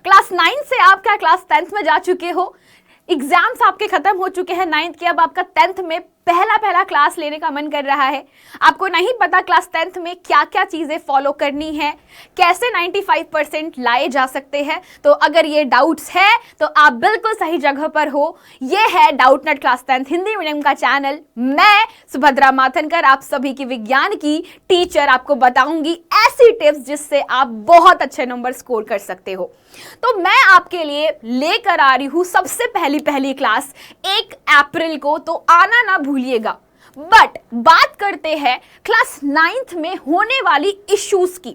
Class 9 से आप क्या क्लास 10th में जा चुके हो, एग्जाम्स आपके खत्म हो चुके हैं 9th के, अब आपका 10th में पहला क्लास लेने का मन कर रहा है। आपको नहीं पता क्लास 10th में क्या क्या चीजें फॉलो करनी है, कैसे 95% लाए जा सकते हैं। तो अगर ये डाउट्स है तो आप बिल्कुल सही जगह पर हो। ये है Doubtnut class 10th Hindi medium का चैनल। मैं सुभद्रा माथनकर, आप सभी की विज्ञान की टीचर, आपको बताऊंगी ऐसी टिप्स जिससे आप बहुत अच्छे नंबर स्कोर कर सकते हो। तो मैं आपके लिए लेकर आ रही हूं सबसे पहली क्लास 1 अप्रैल को, तो आना ना भूलिएगा। बट बात करते हैं क्लास 9th में होने वाली इश्यूज की।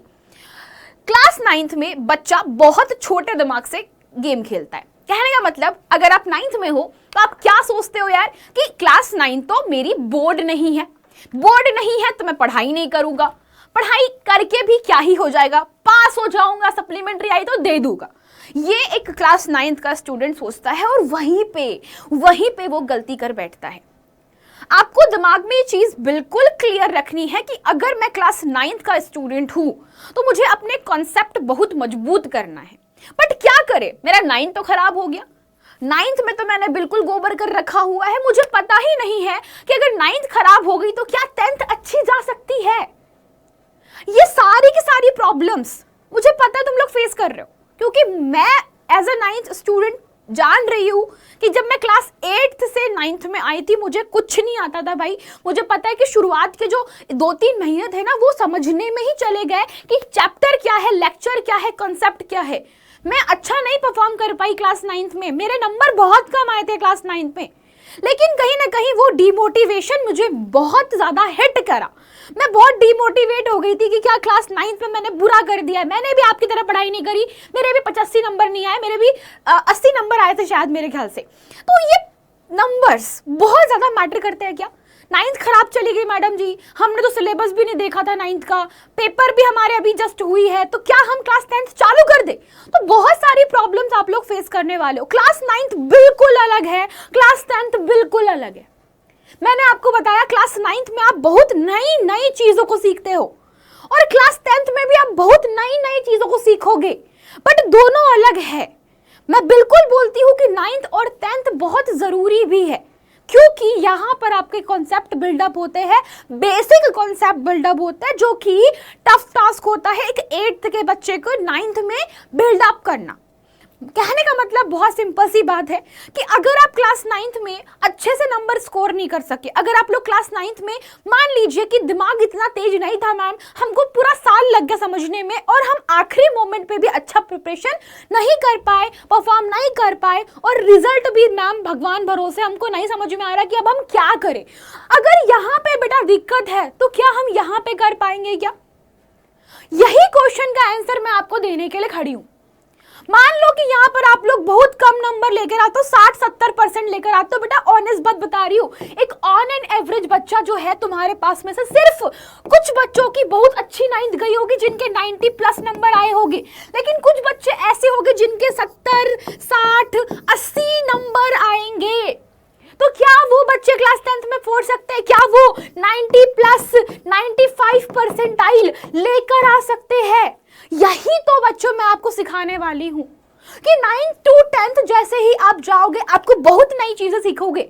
क्लास 9th में बच्चा बहुत छोटे दिमाग से गेम खेलता है। कहने का मतलब, अगर आप 9th में हो तो आप क्या सोचते हो यार कि क्लास 9 तो मेरी बोर्ड नहीं है, तो मैं पढ़ाई नहीं करूंगा, पढ़ाई करके भी क्या ही हो जाएगा, पास हो जाऊंगा, सप्लीमेंट्री आई तो दे दूंगा। ये एक क्लास 9th का स्टूडेंट सोचता है और वहीं पे वो गलती कर बैठता है। आपको दिमाग में ये चीज बिल्कुल क्लियर रखनी है कि अगर मैं क्लास 9th का स्टूडेंट हूं तो मुझे अपने कॉन्सेप्ट बहुत मजबूत करना है। बट क्या करे, मेरा 9th तो खराब हो गया। 9th में तो मैंने बिल्कुल गोबर कर रखा हुआ है, मुझे पता ही नहीं है कि अगर 9th खराब हो गई तो क्या 10th अच्छी जा सकती है। ये सारी की सारी प्रॉब्लम्स मुझे पता है तुम लोग फेस कर रहे हो, क्योंकि मैं एज अ 9th स्टूडेंट जान रही हूँ कि जब मैं क्लास 8th से 9th में आई थी मुझे कुछ नहीं आता था भाई। मुझे पता है कि शुरुआत के जो 2-3 महीने थे ना, वो समझने में ही चले गए कि चैप्टर क्या है, लेक्चर क्या है, कॉन्सेप्ट क्या है। मैं अच्छा नहीं परफॉर्म कर पाई क्लास 9th में, मेरे नंबर बहुत कम आए थे क्लास 9th में। लेकिन कहीं ना कहीं वो डिमोटिवेशन मुझे बहुत ज्यादा हिट करा। मैं बहुत डिमोटिवेट हो गई थी कि क्या क्लास 9th में मैंने बुरा कर दिया है। मैंने भी आपकी तरह पढ़ाई नहीं करी, मेरे भी 85 नंबर नहीं आए, मेरे भी 80 नंबर आए थे शायद मेरे ख्याल से। तो ये नंबर्स बहुत ज्यादा मैटर करते हैं क्या। 9th खराब चली गई मैडम जी, हमने तो सिलेबस भी नहीं देखा था 9th का, पेपर भी हमारे अभी जस्ट हुई है, तो क्या हम क्लास 10th चालू कर दे। तो बहुत सारी प्रॉब्लम्स आप लोग फेस करने वाले हो। क्लास 9th बिल्कुल अलग है, क्लास 10th बिल्कुल अलग है। मैंने आपको बताया क्लास 9th में आप बहुत नई चीजों को सीखते हो और क्लास 10th में भी आप बहुत नई चीजों को सीखोगे, बट दोनों अलग है। मैं बिल्कुल बोलती हूँ कि 9th और 10th बहुत जरूरी भी है, क्योंकि यहां पर आपके कॉन्सेप्ट बिल्डअप होते हैं, बेसिक कॉन्सेप्ट बिल्डअप होता है, जो कि टफ टास्क होता है एक 8th के बच्चे को 9th में बिल्डअप करना। कहने का मतलब बहुत सिंपल सी बात है कि अगर आप क्लास 9th में अच्छे से नंबर स्कोर नहीं कर सके, अगर आप लोग क्लास 9th में मान लीजिए कि दिमाग इतना तेज नहीं था मैम, हमको पूरा साल लग गया समझने में और हम आखिरी मोमेंट पे भी अच्छा प्रिपरेशन नहीं कर पाए, परफॉर्म नहीं कर पाए और रिजल्ट भी मैम भगवान भरोसे हमको नहीं समझ में आ रहा कि अब हम क्या करें। अगर यहाँ पे बेटा दिक्कत है तो क्या हम यहाँ पे कर पाएंगे क्या? यही क्वेश्चन का आंसर मैं आपको देने के लिए खड़ी हूं। मान लो कि यहाँ पर आप लोग बहुत कम नंबर लेकर आते हो, 60-70% लेकर आते हो। बेटा ऑनेस्ट बात बता रही हूँ, एक ऑन एन एवरेज बच्चा जो है तुम्हारे पास में से सिर्फ कुछ बच्चों की बहुत अच्छी 9th गई होगी जिनके 90+ नंबर आए होंगे, लेकिन कुछ बच्चे ऐसे होंगे जिनके 70, 60, 80 नंबर आएंगे। तो क्या वो बच्चे क्लास 10th में फोड़ सकते हैं? क्या वो 90+, 95 परसेंटाइल लेकर आ सकते हैं? यही तो बच्चों मैं आपको सिखाने वाली हूं कि 9th to 10th जैसे ही आप जाओगे आपको बहुत नई चीजें सीखोगे।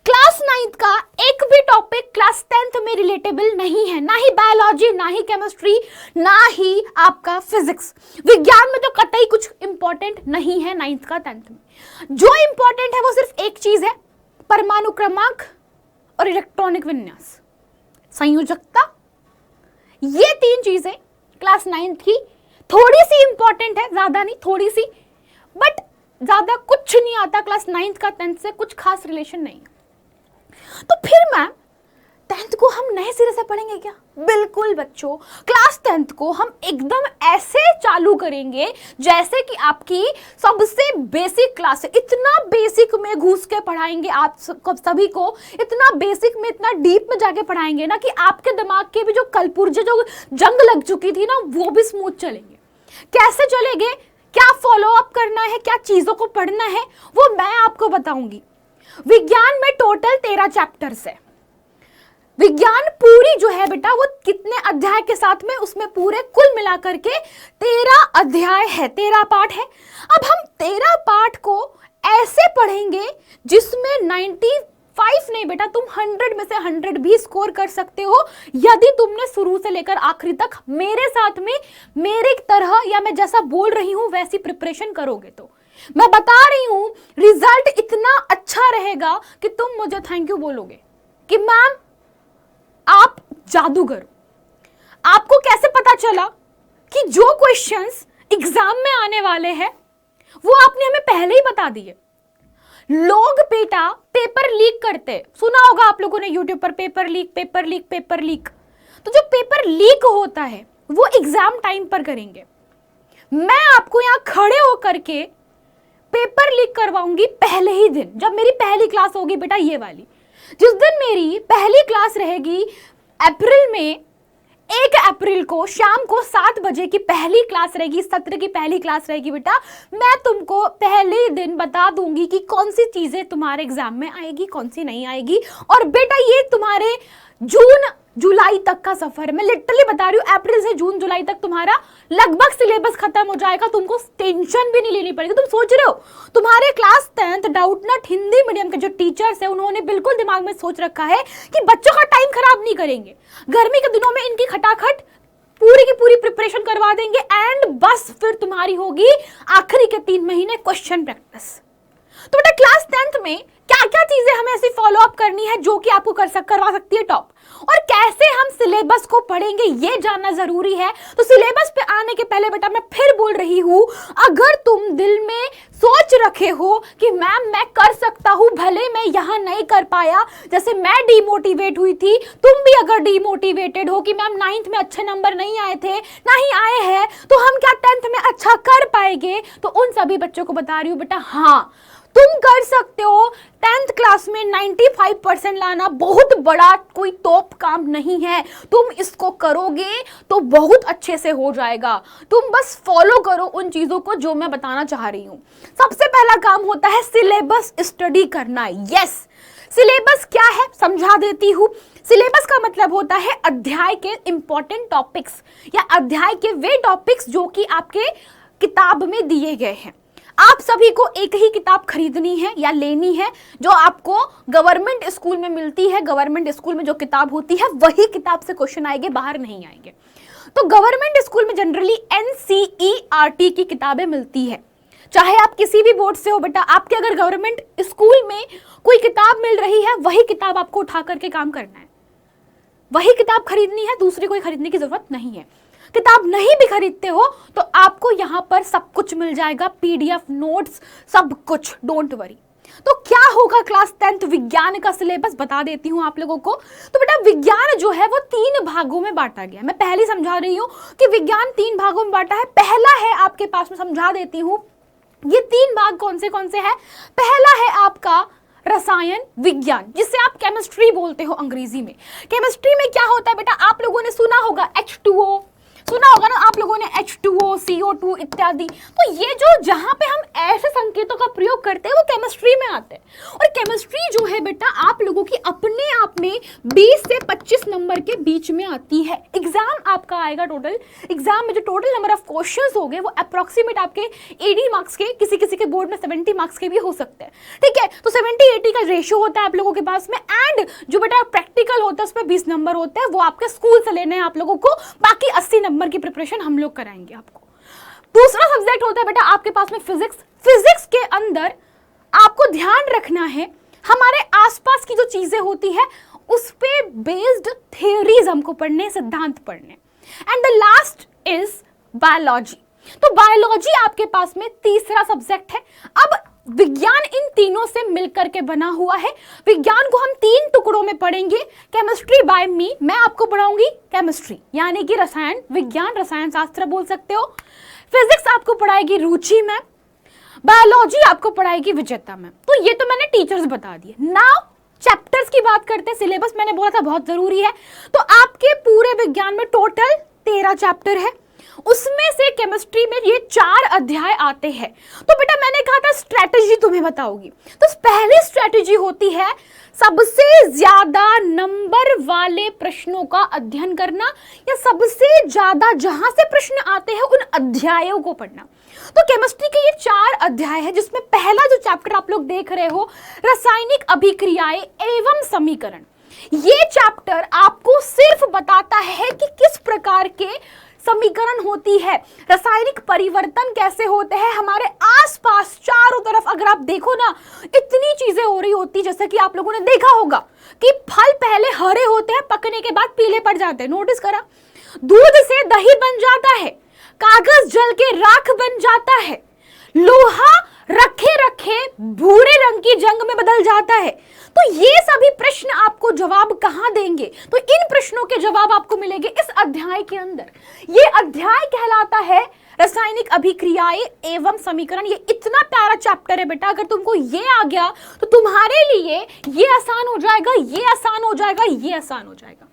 क्लास 9th का एक भी टॉपिक क्लास 10th में रिलेटेबल नहीं है, ना ही बायोलॉजी, ना ही केमिस्ट्री, ना ही आपका फिजिक्स। विज्ञान में तो कतई कुछ इंपॉर्टेंट नहीं है 9th का 10th में। जो इंपॉर्टेंट है वो सिर्फ एक चीज है, परमाणु क्रमांक और इलेक्ट्रॉनिक विन्यास, संयोजकता। ये 3 चीजें क्लास 9th की थोड़ी सी इंपॉर्टेंट है, ज्यादा नहीं, थोड़ी सी, बट ज्यादा कुछ नहीं आता क्लास 9th का 10th से, कुछ खास रिलेशन नहीं है। तो फिर मैम 10th को हम नए सिरे से पढ़ेंगे क्या? बिल्कुल बच्चों, क्लास 10th को हम एकदम ऐसे चालू करेंगे जैसे कि आपकी सबसे बेसिक क्लास है। इतना बेसिक में घुस के पढ़ाएंगे आप सभी को, इतना बेसिक में, इतना डीप में जाके पढ़ाएंगे ना कि आपके दिमाग के भी जो कलपुर्जे जो जंग लग चुकी थी ना, वो भी स्मूथ चलेंगे। कैसे चलेंगे, क्या फॉलो अप करना है, क्या चीजों को पढ़ना है, वो मैं आपको बताऊंगी। विज्ञान में टोटल 13 चैप्टर्स है। विज्ञान पूरी जो है बेटा वो कितने अध्याय के साथ में, उसमें पूरे कुल मिलाकर के 13 अध्याय है, 13 पाठ है। अब हम 13 पाठ को ऐसे पढ़ेंगे जिसमें 95 नहीं बेटा, तुम 100 में से 100 भी स्कोर कर सकते हो यदि तुमने शुरू से लेकर आखिरी तक मेरे साथ में, मेरे तरह या मैं जैसा बोल रही हूं वैसी प्रिपरेशन करोगे। तो मैं बता रही हूं रिजल्ट इतना अच्छा रहेगा कि तुम मुझे थैंक यू बोलोगे कि मैम आप जादूगर हो। आपको कैसे पता चला कि जो क्वेश्चंस एग्जाम में आने वाले हैं वो आपने हमें पहले ही बता दिए। लोग बेटा पेपर लीक करते, सुना होगा आप लोगों ने यूट्यूब पर paper leak paper leak paper leak. तो जो पेपर लीक होता है वो एग्जाम टाइम पर करेंगे। मैं आपको यहां खड़े होकर के पेपर लीक करवाऊंगी पहले ही दिन, जब मेरी पहली क्लास होगी बेटा ये वाली। जिस दिन मेरी पहली क्लास रहेगी अप्रैल में, 1 अप्रैल को शाम को 7 बजे की पहली क्लास रहेगी, सत्र की पहली क्लास रहेगी बेटा। मैं तुमको पहले दिन बता दूंगी कि कौन सी चीजें तुम्हारे एग्जाम में आएगी, कौन सी नहीं आएगी। और बेटा ये तुम्हारे जून जुलाई तक का सफर है, मैं लिटरली बता रही हूँ। अप्रैल से जून जुलाई तक तुम्हारा लगभग सिलेबस खत्म हो जाएगा, तुमको टेंशन भी नहीं लेनी पड़ेगी। तुम सोच रहे हो तुम्हारे class 10th Doubtnut Hindi medium के जो टीचर्स है उन्होंने बिल्कुल दिमाग में सोच रखा है कि बच्चों का टाइम खराब नहीं करेंगे, गर्मी के दिनों में इनकी खटाखट पूरी की पूरी प्रिपरेशन करवा देंगे एंड बस फिर तुम्हारी होगी आखिरी के 3 महीने क्वेश्चन प्रैक्टिस। तो बेटा क्लास 10th में क्या क्या चीजें हमें ऐसी फॉलो अप करनी है जो कि आपको करवा सकती है टॉप, और कैसे हम सिलेबस को पढ़ेंगे ये जानना जरूरी है। तो सिलेबस पे आने के पहले बेटा मैं फिर बोल रही हूं, अगर तुम दिल में सोच रखे हो कि मैम मैं कर सकता हूं, भले मैं यहां नहीं कर पाया, जैसे मैं डीमोटिवेट हुई थी, तुम भी अगर डीमोटिवेटेड हो कि मैम 9th में अच्छे नंबर नहीं आए थे, नहीं आए हैं, तो हम क्या 10th में अच्छा कर पाएंगे, तो उन सभी बच्चों को बता रही हूं बेटा हाँ तुम कर सकते हो। 10th क्लास में 95% लाना बहुत बड़ा कोई तोप काम नहीं है, तुम इसको करोगे तो बहुत अच्छे से हो जाएगा। तुम बस फॉलो करो उन चीजों को जो मैं बताना चाह रही हूं। सबसे पहला काम होता है सिलेबस स्टडी करना। यस, सिलेबस क्या है समझा देती हूं। सिलेबस का मतलब होता है अध्याय के इंपॉर्टेंट टॉपिक्स या अध्याय के वे टॉपिक्स जो कि आपके किताब में दिए गए हैं। आप सभी को एक ही किताब खरीदनी है या लेनी है जो आपको गवर्नमेंट स्कूल में मिलती है। गवर्नमेंट स्कूल में जो किताब होती है वही किताब से क्वेश्चन आएंगे, बाहर नहीं आएंगे। तो गवर्नमेंट स्कूल में जनरली NCERT की किताबें मिलती है। चाहे आप किसी भी बोर्ड से हो बेटा, आपके अगर गवर्नमेंट स्कूल में कोई किताब मिल रही है वही किताब आपको उठा करके काम करना है, वही किताब खरीदनी है, दूसरी कोई खरीदने की जरूरत नहीं है। किताब नहीं भी खरीदते हो तो आपको यहाँ पर सब कुछ मिल जाएगा, PDF नोट्स सब कुछ, डोंट वरी। तो क्या होगा क्लास 10th विज्ञान का सिलेबस बता देती हूँ आप लोगों को। तो बेटा विज्ञान जो है वो 3 भागों में बांटा गया। मैं पहले समझा रही हूँ कि विज्ञान 3 भागों में बांटा है। पहला है आपके पास में, समझा देती हूँ ये 3 भाग कौन से है। पहला है आपका रसायन विज्ञान, जिसे आप केमिस्ट्री बोलते हो अंग्रेजी में। केमिस्ट्री में क्या होता है बेटा, आप लोगों ने सुना होगा H2O, सुना होगा ना आप लोगों ने H2O, CO2 इत्यादि। तो ये जो जहां पे हम ऐसे संकेतों का प्रयोग करते हैं वो केमिस्ट्री में आते हैं। और केमिस्ट्री जो है बेटा आप लोगों की अपने आप में 20 से 25 नंबर के बीच में आती है। एग्जाम आपका आएगा टोटल, एग्जाम में जो टोटल नंबर ऑफ क्वेश्चंस होंगे वो अप्रोक्सीमेट आपके 80 मार्क्स के, किसी के बोर्ड में 70 मार्क्स के भी हो सकते हैं। ठीक है, तो 70-80 का रेशियो होता है आप लोगों के पास में। एंड जो बेटा प्रैक्टिकल होता है उसमें 20 नंबर होते हैं, वो आपके स्कूल से लेने हैं आप लोगों को। बाकी 80 नंबर की प्रिपरेशन हम लोग कराएंगे आपको। दूसरा सब्जेक्ट होता है बेटा आपके पास में फिजिक्स। फिजिक्स के अंदर आपको ध्यान रखना है हमारे आसपास की जो चीजें होती है उस पे बेस्ड थ्योरीज हमको पढ़ने, सिद्धांत पढ़ने। And the last is biology. तो बायोलॉजी आपके पास में तीसरा सब्जेक्ट है। अब विज्ञान इन तीनों से मिलकर के बना हुआ है। विज्ञान को हम 3 टुकड़ों में पढ़ेंगे। केमिस्ट्री बाय मी, मैं आपको पढ़ाऊंगी केमिस्ट्री यानी कि रसायन विज्ञान, रसायन शास्त्र बोल सकते हो। फिजिक्स आपको पढ़ाएगी रुचि मैम, बायोलॉजी आपको पढ़ाएगी विजेता मैम। तो ये तो मैंने टीचर्स बता दिए। नाउ चैप्टर्स की बात करते हैं। सिलेबस मैंने बोला था बहुत जरूरी है। तो आपके पूरे विज्ञान में टोटल 13 चैप्टर है। उसमें से केमिस्ट्री में ये 4 अध्याय आते हैं। तो बेटा मैंने कहा था स्ट्रेटजी तुम्हें बताओगी, तो पहली स्ट्रेटजी होती है सबसे ज्यादा नंबर वाले प्रश्नों का अध्ययन करना, या सबसे ज्यादा जहां से प्रश्न आते हैं उन अध्यायों को पढ़ना। तो केमिस्ट्री के ये 4 अध्याय है, जिसमें पहला जो चैप्टर आप लोग देख रहे हो रासायनिक अभिक्रियाएं एवं समीकरण, ये चैप्टर आपको सिर्फ बताता है कि किस प्रकार के समीकरण होती है, रासायनिक परिवर्तन कैसे होते हैं हमारे आसपास चारों तरफ। अगर आप देखो ना, इतनी चीजें हो रही होती, जैसे कि आप लोगों ने देखा होगा कि फल पहले हरे होते हैं, पकने के बाद पीले पड़ जाते हैं, नोटिस करा। दूध से दही बन जाता है, कागज जल के राख बन जाता है, लोहा रखे रखे भूरे रंग की जंग में बदल जाता है। तो ये सभी प्रश्न आपको जवाब कहां देंगे? तो इन प्रश्नों के जवाब आपको मिलेंगे इस अध्याय के अंदर। ये अध्याय कहलाता है रासायनिक अभिक्रियाएं एवं समीकरण। ये इतना प्यारा चैप्टर है बेटा, अगर तुमको ये आ गया तो तुम्हारे लिए ये आसान हो जाएगा, ये आसान हो जाएगा, ये आसान हो जाएगा।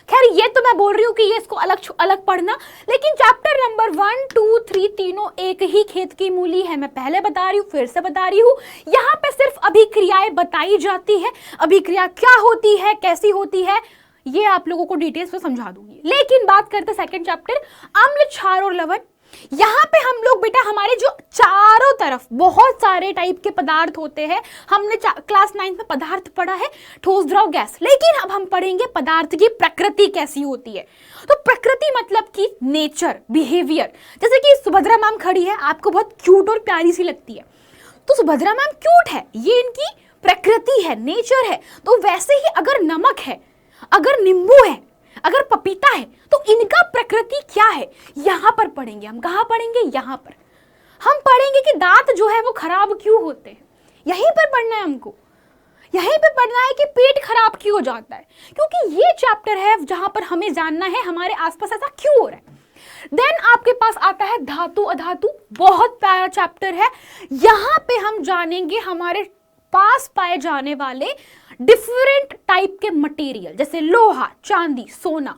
खैर ये तो मैं बोल रही हूँ कि ये इसको अलग अलग पढ़ना, लेकिन चैप्टर नंबर 1, 2, 3 तीनों एक ही खेत की मूली है। मैं पहले बता रही हूँ, फिर से बता रही हूँ, यहाँ पे सिर्फ अभिक्रियाएं बताई जाती है। अभिक्रिया क्या होती है, कैसी होती है, ये आप लोगों को डिटेल्स में समझा दूंगी। लेकिन बात करते सेकंड चैप्टर, अम्ल, क्षार और लवण। यहाँ पे हम लोग बेटा हमारे जो चारों तरफ बहुत सारे टाइप के पदार्थ होते हैं, हमने क्लास 9 में पदार्थ पढ़ा है, ठोस, द्रव, गैस। लेकिन अब हम पढ़ेंगे पदार्थ की प्रकृति कैसी होती है। तो प्रकृति मतलब कि नेचर, बिहेवियर। जैसे कि सुभद्रा मैम खड़ी है, आपको बहुत क्यूट और प्यारी सी लगती है, तो सुभद्रा मैम क्यूट है, ये इनकी प्रकृति है, नेचर है। तो वैसे ही अगर नमक है, अगर नींबू है, अगर पपीता है, तो इनका प्रकृति क्या है, यहां पर पढ़ेंगे हम। कहां पढ़ेंगे? यहां पर हम पढ़ेंगे कि दांत जो है वो खराब क्यों होते हैं, यहीं पर पढ़ना है हमको। यहीं पे पढ़ना है कि पेट खराब क्यों हो जाता है, क्योंकि ये चैप्टर है जहां पर हमें जानना है हमारे आसपास ऐसा क्यों हो रहा है। देन आपके पास आता है धातु अधातु, बहुत प्यारा चैप्टर है। यहां पे हम जानेंगे हमारे पास पाए जाने वाले डिफरेंट टाइप के मटेरियल, जैसे लोहा, चांदी, सोना,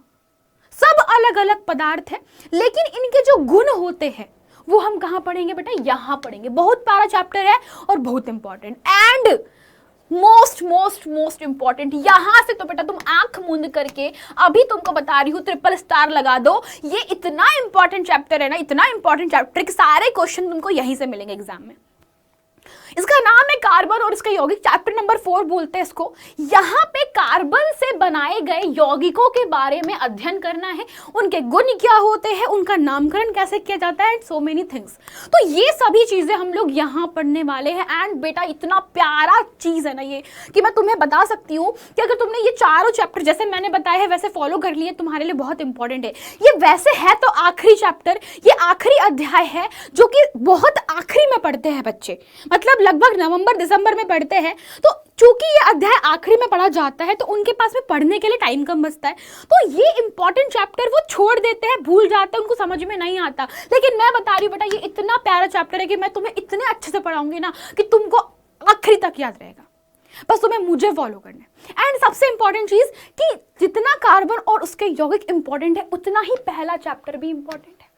सब अलग अलग पदार्थ है, लेकिन इनके जो गुण होते हैं वो हम कहां पढ़ेंगे बेटा? यहां पढ़ेंगे। बहुत प्यारा चैप्टर है और बहुत इंपॉर्टेंट एंड मोस्ट इंपॉर्टेंट। यहां से तो बेटा तुम आंख मूंद करके, अभी तुमको बता रही हूं, ट्रिपल स्टार लगा दो। ये इतना इंपॉर्टेंट चैप्टर है ना, इतना इंपॉर्टेंट चैप्टर कि सारे क्वेश्चन तुमको यहीं से मिलेंगे एग्जाम में। इसका नाम है कार्बन और इसका यौगिक, चैप्टर नंबर 4 बोलते हैं इसको। यहाँ पे कार्बन से बनाए गए यौगिकों के बारे में अध्ययन करना है, उनके गुण क्या होते हैं, उनका नामकरण कैसे किया जाता है, सो मेनी थिंग्स। तो ये सभी चीजें हम लोग यहाँ पढ़ने वाले हैं। एंड बेटा इतना प्यारा चीज है ना ये, कि मैं तुम्हें बता सकती हूँ कि अगर तुमने ये चारों चैप्टर जैसे मैंने बताया है वैसे फॉलो कर लिए, तुम्हारे लिए बहुत इंपॉर्टेंट है। ये वैसे है तो आखिरी चैप्टर, ये आखिरी अध्याय है जो कि बहुत आखिरी में पढ़ते हैं बच्चे, मतलब लगभग नवंबर दिसंबर में पढ़ते हैं। तो चूंकि ये अध्याय आखिरी में पढ़ा जाता है तो उनके पास में पढ़ने के लिए टाइम कम बचता है, तो ये इंपॉर्टेंट चैप्टर वो छोड़ देते हैं, भूल जाते हैं, उनको समझ में नहीं आता। लेकिन मैं बता रही हूँ बेटा ये इतना प्यारा चैप्टर है कि मैं तुम्हें इतने अच्छे से पढ़ाऊंगी ना कि तुमको आखिरी तक याद रहेगा, बस तुम्हें मुझे फॉलो करना है। एंड सबसे इंपॉर्टेंट चीज कि जितना कार्बन और उसके यौगिक इंपॉर्टेंट है, उतना ही पहला चैप्टर भी इंपॉर्टेंट है।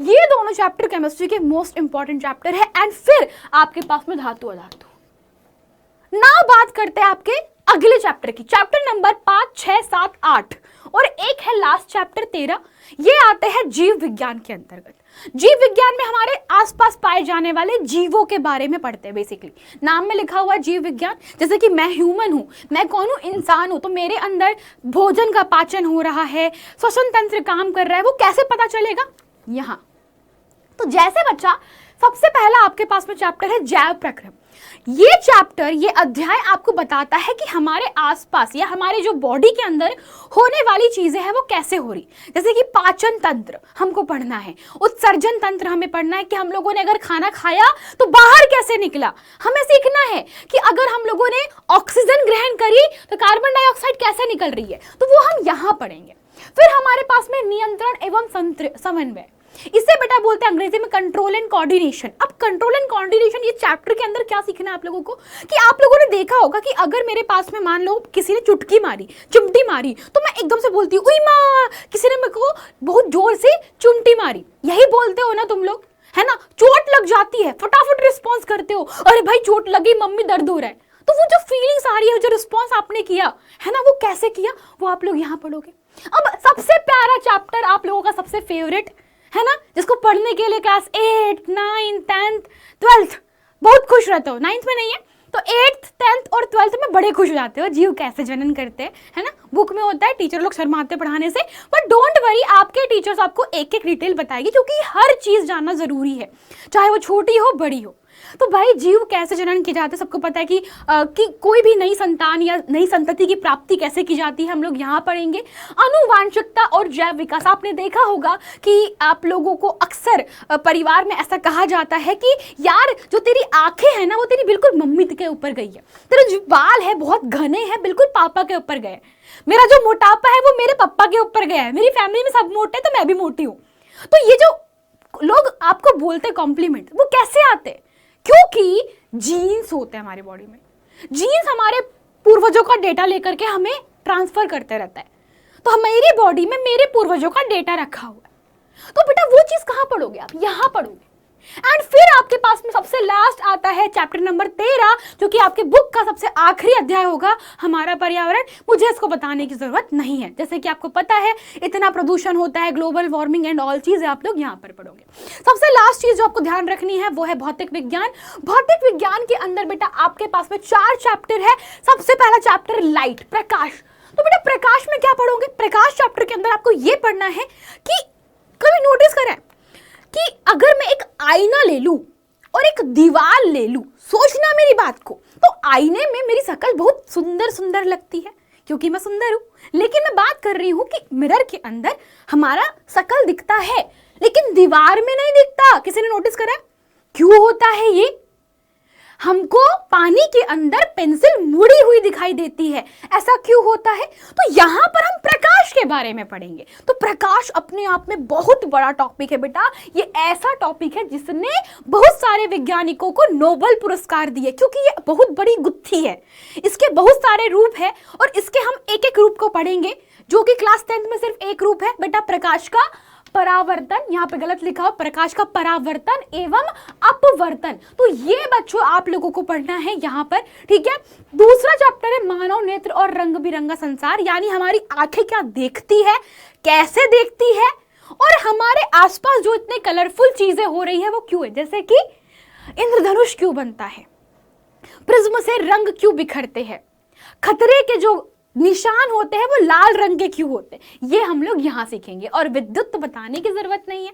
ये दोनों चैप्टर केमिस्ट्री के मोस्ट इंपॉर्टेंट चैप्टर है। एंड फिर आपके पास में धातु अधातु। नाउ बात करते हैं आपके अगले चैप्टर की, चैप्टर नंबर 5, 6, 7, 8 और एक है लास्ट चैप्टर 13। ये आते हैं जीव विज्ञान के अंतर्गत। जीव विज्ञान में हमारे आसपास पाए जाने वाले जीवों के बारे में पढ़ते हैं। बेसिकली नाम में लिखा हुआ है जीव विज्ञान। जैसे कि मैं ह्यूमन हूं, मैं कौन हूं? इंसान हूं। तो मेरे अंदर भोजन का पाचन हो रहा है, श्वसन तंत्र काम कर रहा है, वो कैसे पता चलेगा? यहां तो जैसे बच्चा सबसे पहला आपके पास में चैप्टर है जैव प्रक्रम। ये चैप्टर, ये अध्याय आपको बताता है कि हमारे आसपास या हमारे जो बॉडी के अंदर होने वाली चीजें हैं वो कैसे हो रही। जैसे कि पाचन तंत्र हमको पढ़ना है, उत्सर्जन तंत्र हमें पढ़ना है कि हम लोगों ने अगर खाना खाया तो बाहर कैसे निकला। हमें सीखना है कि अगर हम लोगों ने ऑक्सीजन ग्रहण करी तो कार्बन डाइऑक्साइड कैसे निकल रही है, तो वो हम यहाँ पढ़ेंगे। फिर हमारे पास में नियंत्रण एवं समन्वय, इसे बेटा बोलते हैं अंग्रेजी में कंट्रोल एंड कोऑर्डिनेशन। अब कंट्रोल एंड कोऑर्डिनेशन, ये चैप्टर के अंदर क्या सीखना है आप लोगों को कि आप लोगों ने देखा होगा कि अगर मेरे पास में मान लो किसी ने चुटकी मारी, चिमटी मारी, तो मैं एकदम से बोलती हूँ, उई माँ, किसी ने मेरे को बहुत जोर से चिमटी मारी, यही बोलते हो ना तुम लोग, है ना? चोट लग जाती है, फटाफट रिस्पॉन्स करते हो, अरे भाई चोट लगी, मम्मी दर्द हो रहा है। तो वो जो फीलिंग्स आ रही है, जो रिस्पॉन्स आपने किया है ना, वो कैसे किया, वो आप लोग यहाँ पढ़ोगे। अब सबसे प्यारा चैप्टर आप लोगों का, सबसे फेवरेट, है ना, जिसको पढ़ने के लिए क्लास 8, 9, 10, 12 बहुत खुश रहते हो। 9th में नहीं है तो 8th, 10th और 12th में बड़े खुश हो जाते हो, जीव कैसे जनन करते हैं, है ना। बुक में होता है, टीचर लोग शर्माते पढ़ाने से, बट डोंट वरी, आपके टीचर्स आपको एक एक डिटेल बताएगी, क्योंकि हर चीज जानना जरूरी है, चाहे वो छोटी हो बड़ी हो। तो भाई जीव कैसे जनन किए जाते हैं, सबको पता है कि कोई भी नई संतान या नई संतति की प्राप्ति कैसे की जाती है, हम लोग यहाँ पढ़ेंगे। अनुवांशिकता और जैव विकास, आपने देखा होगा कि आप लोगों को अक्सर परिवार में ऐसा कहा जाता है कि यार जो तेरी आंखें हैं ना, वो तेरी बिल्कुल मम्मी के ऊपर गई है, तेरे जो बाल है बहुत घने हैं, बिल्कुल पापा के ऊपर गए, मेरा जो मोटापा है वो मेरे पापा के ऊपर गया है, मेरी फैमिली में सब मोटे तो मैं भी मोटी हूँ। तो ये जो लोग आपको बोलते कॉम्प्लीमेंट, वो कैसे आते? क्योंकि जीन्स होते हैं हमारे बॉडी में, जीन्स हमारे पूर्वजों का डेटा लेकर के हमें ट्रांसफर करते रहता है। तो हमारी बॉडी में मेरे पूर्वजों का डेटा रखा हुआ है। तो बेटा वो चीज कहाँ पढ़ोगे आप? यहाँ पढ़ोगे। एंड फिर आपके पास में सबसे लास्ट आता है चैप्टर नंबर 13, जो कि आपके बुक का सबसे आखिरी अध्याय होगा, हमारा पर्यावरण। मुझे इसको बताने की जरूरत नहीं है, जैसे कि आपको पता है इतना प्रदूषण होता है, ग्लोबल वार्मिंग एंड ऑल चीजें आप लोग यहाँ पर पढ़ोगे। सबसे लास्ट चीज जो आपको ध्यान रखनी है वो है भौतिक विज्ञान। भौतिक विज्ञान के अंदर बेटा आपके पास में 4 चैप्टर है। सबसे पहला चैप्टर लाइट, प्रकाश। तो बेटा प्रकाश में क्या पढ़ोगे? प्रकाश चैप्टर के अंदर आपको ये पढ़ना है कि कभी नोटिस करें कि अगर मैं एक आईना ले लूं और एक दीवार ले लूं, सोचना मेरी बात को, तो आईने में मेरी शक्ल बहुत सुंदर सुंदर लगती है क्योंकि मैं सुंदर हूं, लेकिन मैं बात कर रही हूं कि मिरर के अंदर हमारा शक्ल दिखता है लेकिन दीवार में नहीं दिखता। किसी ने नोटिस करा? क्यों होता है ये? हमको पानी के अंदर पेंसिल मुड़ी हुई दिखाई देती है, ऐसा क्यों होता है? तो यहां पर हम प्रकाश के बारे में पढ़ेंगे। तो प्रकाश अपने आप में बहुत बड़ा टॉपिक है बेटा। ये ऐसा टॉपिक है जिसने बहुत सारे वैज्ञानिकों को नोबेल पुरस्कार दिए, क्योंकि ये बहुत बड़ी गुत्थी है, इसके बहुत सारे रूप है और इसके हम एक एक रूप को पढ़ेंगे, जो कि क्लास 10th में सिर्फ एक रूप है बेटा, प्रकाश का परावर्तन। यहाँ पे गलत लिखा हो, प्रकाश का परावर्तन एवं अपवर्तन। तो ये बच्चों आप लोगों को पढ़ना है यहाँ पर, ठीक है। दूसरा चैप्टर है मानव नेत्र और रंग बिरंगा संसार, यानी हमारी आंखें क्या देखती है, कैसे देखती है, और हमारे आसपास जो इतने कलरफुल चीजें हो रही है वो क्यों है। जैसे कि इंद्रधनुष क्यों बनता है, प्रिज्म से रंग क्यों बिखरते हैं, खतरे के जो निशान होते हैं वो लाल रंग के क्यों होते हैं, ये हम लोग यहाँ सीखेंगे। और विद्युत तो बताने की जरूरत नहीं है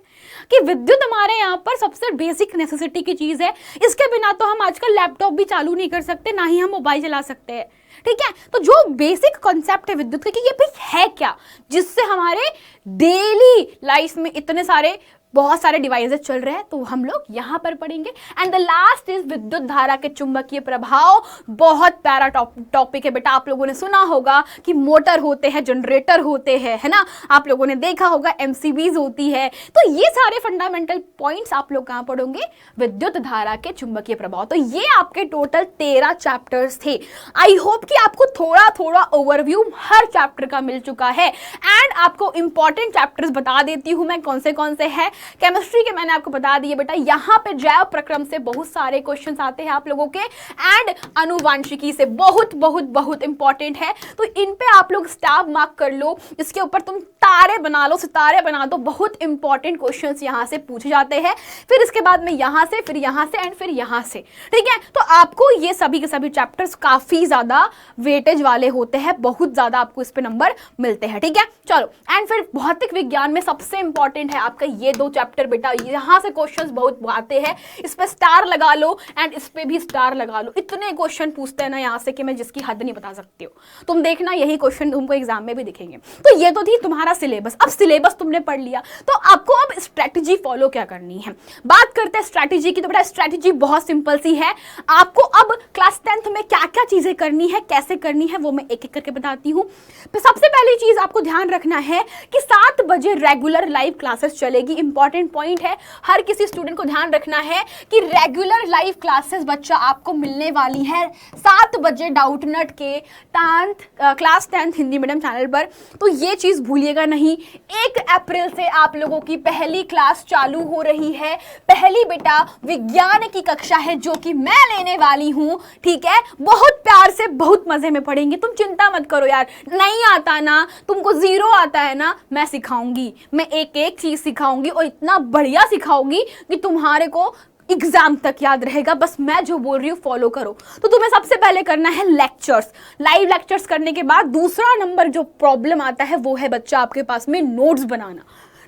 कि विद्युत हमारे यहाँ पर सबसे बेसिक नेसेसिटी की चीज है। इसके बिना तो हम आजकल लैपटॉप भी चालू नहीं कर सकते, ना ही हम मोबाइल चला सकते हैं, ठीक है। तो जो बेसिक कॉन्सेप्ट है विद्युत का कि ये भाई है क्या, जिससे हमारे डेली लाइफ में इतने सारे बहुत सारे डिवाइसेस चल रहे हैं, तो हम लोग यहाँ पर पढ़ेंगे। एंड द लास्ट इज विद्युत धारा के चुंबकीय प्रभाव। बहुत प्यारा टॉपिक है बेटा। आप लोगों ने सुना होगा कि मोटर होते हैं, जनरेटर होते हैं, है ना, आप लोगों ने देखा होगा एमसीबीज होती है। तो ये सारे फंडामेंटल पॉइंट्स आप लोग कहाँ पढ़ोगे? विद्युत धारा के चुंबकीय प्रभाव। तो ये आपके टोटल 13 चैप्टर्स थे। आई होप कि आपको थोड़ा थोड़ा ओवरव्यू हर चैप्टर का मिल चुका है। एंड आपको इंपॉर्टेंट चैप्टर्स बता देती हूँ मैं कौन से हैं। केमिस्ट्री के मैंने आपको बता दिए बेटा, यहाँ पे जैव प्रक्रम से बहुत सारे क्वेश्चंस आते हैं आप लोगों के, एंड अनुवांशिकी से बहुत बहुत बहुत इंपॉर्टेंट है। तो इन पे आप लोग स्टार मार्क कर लो, इसके ऊपर तुम तारे बना लो, सितारे बना दो। बहुत इंपॉर्टेंट क्वेश्चंस यहाँ से पूछे जाते हैं। फिर इसके बाद में यहाँ से, फिर यहाँ से एंड फिर यहाँ से, ठीक है। तो आपको ये सभी के सभी चैप्टर्स काफी ज्यादा वेटेज वाले होते हैं, बहुत ज्यादा आपको इस पे नंबर मिलते हैं, ठीक है। चलो, एंड फिर भौतिक विज्ञान में सबसे इंपॉर्टेंट है आपका ये 2 चैप्टर बेटा। यहां से क्वेश्चंस बहुत आते हैं, इस पे स्टार लगा लो एंड इस पे भी स्टार लगा लो। इतने क्वेश्चन पूछते हैं ना यहाँ से कि मैं जिसकी हद नहीं बता सकती हूँ। तुम देखना यही क्वेश्चन तुमको एग्जाम में भी दिखेंगे। तो ये तो थी तुम्हारा सिलेबस। अब सिलेबस तुमने पढ़ लिया, तो आपको अब स्ट्रेटेजी फॉलो क्या करनी है। बात करते हैं स्ट्रेटेजी की। तो बेटा स्ट्रेटेजी बहुत सिंपल सी है। आपको अब क्लास 10th में क्या क्या चीजें करनी है, कैसे करनी है, वो मैं एक एक करके बताती हूँ। सबसे पहली चीज आपको ध्यान रखना है कि 7 बजे रेगुलर लाइव क्लासेस चलेगी। इंपॉर्टेंट पॉइंट है, हर किसी स्टूडेंट को ध्यान रखना है कि रेगुलर लाइव क्लासेस बच्चा आपको मिलने वाली है 7 बजे डाउटनट के class 10th Hindi medium channel पर। तो ये चीज़ भूलिएगा नहीं। 1 अप्रैल से आप लोगों की पहली क्लास चालू हो रही है। पहली बेटा विज्ञान की कक्षा है जो कि मैं लेने वाली हूँ, ठीक है। बहुत प्यार से बहुत मजे में पढ़ेंगे, तुम चिंता मत करो यार। नहीं आता ना, तुमको 0 आता है ना, मैं सिखाऊंगी, मैं एक एक चीज सिखाऊंगी और इतना बढ़िया सिखाऊंगी कि तुम्हारे को एग्जाम तक याद रहेगा। बस मैं जो बोल रही हूँ फॉलो करो। तो तुम्हें सबसे पहले करना है लेक्चर्स। लाइव लेक्चर्स करने के बाद दूसरा नंबर जो प्रॉब्लम आता है वो है बच्चा आपके पास में नोट्स बनाना।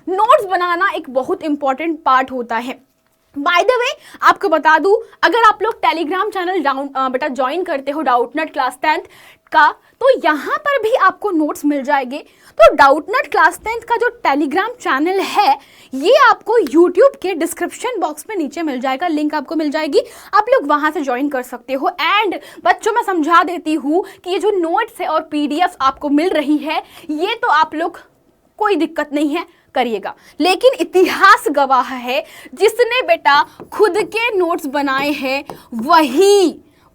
नोट्स बनाना एक बहुत इंपॉर्टेंट पार्ट होता है। बाय द वे आपको बता दूं, अगर आप लोग टेलीग्राम चैनल बेटा ज्वाइन करते हो डाउटनट क्लास 10th का, तो यहाँ पर भी आपको नोट्स मिल जाएंगे। तो डाउटनट क्लास 10th का जो टेलीग्राम चैनल है ये आपको यूट्यूब के डिस्क्रिप्शन बॉक्स में नीचे मिल जाएगा, लिंक आपको मिल जाएगी, आप लोग वहाँ से ज्वाइन कर सकते हो। एंड बच्चों मैं समझा देती हूँ कि ये जो नोट्स है और PDF आपको मिल रही है, ये तो आप लोग कोई दिक्कत नहीं है करिएगा, लेकिन इतिहास गवाह है जिसने बेटा खुद के नोट्स बनाए हैं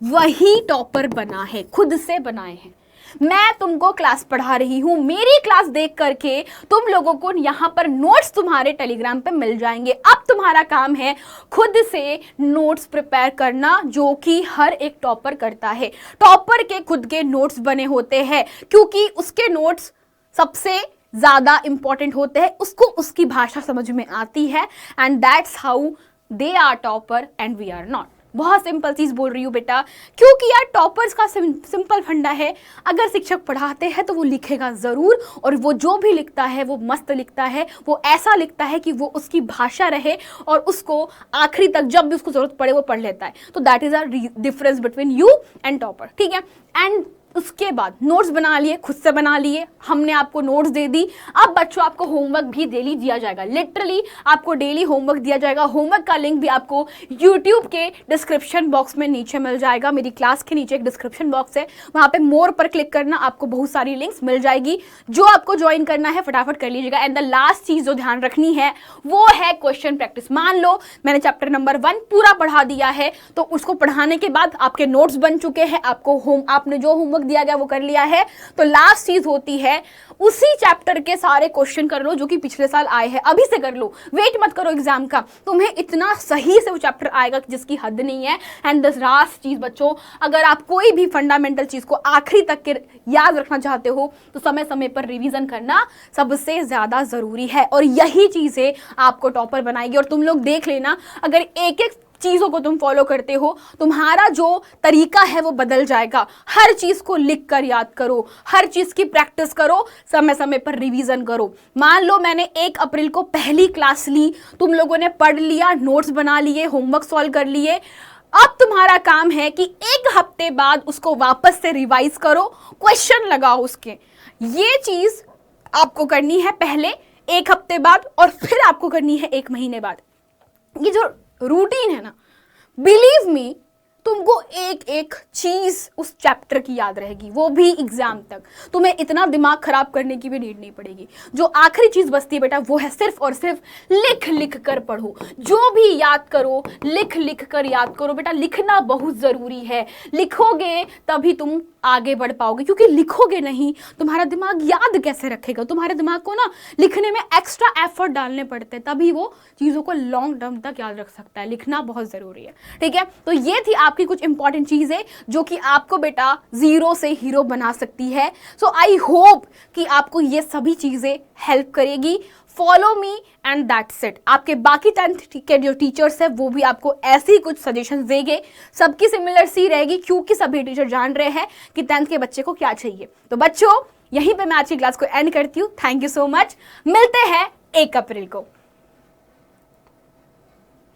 वही टॉपर बना है, खुद से बनाए हैं। मैं तुमको क्लास पढ़ा रही हूं, मेरी क्लास देख करके तुम लोगों को यहां पर नोट्स तुम्हारे टेलीग्राम पे मिल जाएंगे। अब तुम्हारा काम है खुद से नोट्स प्रिपेयर करना, जो कि हर एक टॉपर करता है। टॉपर के खुद के नोट्स बने होते हैं क्योंकि उसके नोट्स सबसे ज्यादा इंपॉर्टेंट होते हैं, उसको उसकी भाषा समझ में आती है। And that's how they are topper and we are not. बहुत सिंपल चीज बोल रही हूँ बेटा, क्योंकि यार टॉपर्स का सिंपल फंडा है, अगर शिक्षक पढ़ाते हैं तो वो लिखेगा जरूर, और वो जो भी लिखता है वो मस्त लिखता है, वो ऐसा लिखता है कि वो उसकी भाषा रहे और उसको आखिरी तक जब भी उसको जरूरत पड़े वो पढ़ लेता है। तो that is a difference between you and topper, ठीक है। एंड उसके बाद नोट्स बना लिए, खुद से बना लिए, हमने आपको नोट्स दे दी। अब बच्चों आपको होमवर्क भी डेली दिया जाएगा, लिटरली आपको डेली होमवर्क दिया जाएगा। होमवर्क का लिंक भी आपको यूट्यूब के डिस्क्रिप्शन बॉक्स में नीचे मिल जाएगा। मेरी क्लास के नीचे एक डिस्क्रिप्शन बॉक्स है, वहाँ पे मोर पर क्लिक करना, आपको बहुत सारी लिंक्स मिल जाएगी। जो आपको ज्वाइन करना है फटाफट कर लीजिएगा। एंड द लास्ट चीज जो ध्यान रखनी है वो है क्वेश्चन प्रैक्टिस। मान लो मैंने चैप्टर नंबर 1 पूरा पढ़ा दिया है, तो उसको पढ़ाने के बाद आपके नोट्स बन चुके हैं, आपने जो होमवर्क दिया गया वो कर लिया है, तो लास्ट चीज होती है उसी चैप्टर के सारे क्वेश्चन कर लो जो कि पिछले साल आए हैं। अभी से कर लो, वेट मत करो एग्जाम का, तुम्हें इतना सही से वो चैप्टर आएगा जिसकी हद नहीं है। एंड द लास्ट चीज बच्चों, अगर आप कोई भी फंडामेंटल चीज को आखिरी तक के याद रखना चाहते हो तो समय समय पर रिवीजन करना सबसे ज्यादा जरूरी है, और यही चीजें आपको टॉपर बनाएगी। और तुम लोग देख लेना, अगर एक एक चीजों को तुम फॉलो करते हो, तुम्हारा जो तरीका है वो बदल जाएगा। हर चीज को लिख कर याद करो, हर चीज की प्रैक्टिस करो, समय समय पर रिवीजन करो। मान लो मैंने 1 अप्रैल को पहली क्लास ली, तुम लोगों ने पढ़ लिया, नोट्स बना लिए, होमवर्क सॉल्व कर लिए। अब तुम्हारा काम है कि 1 हफ्ते बाद उसको वापस से रिवाइज करो, क्वेश्चन लगाओ उसके। ये चीज आपको करनी है पहले 1 हफ्ते बाद, और फिर आपको करनी है 1 महीने बाद। ये जो रूटीन है ना, बिलीव मी, तुमको एक एक चीज उस चैप्टर की याद रहेगी, वो भी एग्जाम तक। तुम्हें इतना दिमाग खराब करने की भी नीड नहीं पड़ेगी। जो आखिरी चीज बचती है बेटा वो है सिर्फ और सिर्फ लिख लिख कर पढ़ो। जो भी याद करो लिख लिख कर याद करो बेटा, लिखना बहुत जरूरी है। लिखोगे तभी तुम आगे बढ़ पाओगे, क्योंकि लिखोगे नहीं तुम्हारा दिमाग याद कैसे रखेगा। तुम्हारे दिमाग को ना लिखने में एक्स्ट्रा एफर्ट डालने पड़ते हैं, तभी वो चीजों को लॉन्ग टर्म तक याद रख सकता है। लिखना बहुत जरूरी है, ठीक है। तो ये थी आपकी कुछ इंपॉर्टेंट चीजें जो कि आपको बेटा 0 से हीरो बना सकती है। सो आई होप कि आपको ये सभी चीजें हेल्प करेगी। Follow me and that's it. आपके बाकी 10th के जो टीचर्स है वो भी आपको ऐसे ही कुछ सजेशन देंगे, सबकी सिमिलर सी रहेगी, क्योंकि सभी टीचर जान रहे हैं कि 10th के बच्चे को क्या चाहिए। तो बच्चों यहीं पे मैं आज की क्लास को एंड करती हूँ। थैंक यू सो मच, मिलते हैं 1 अप्रैल को।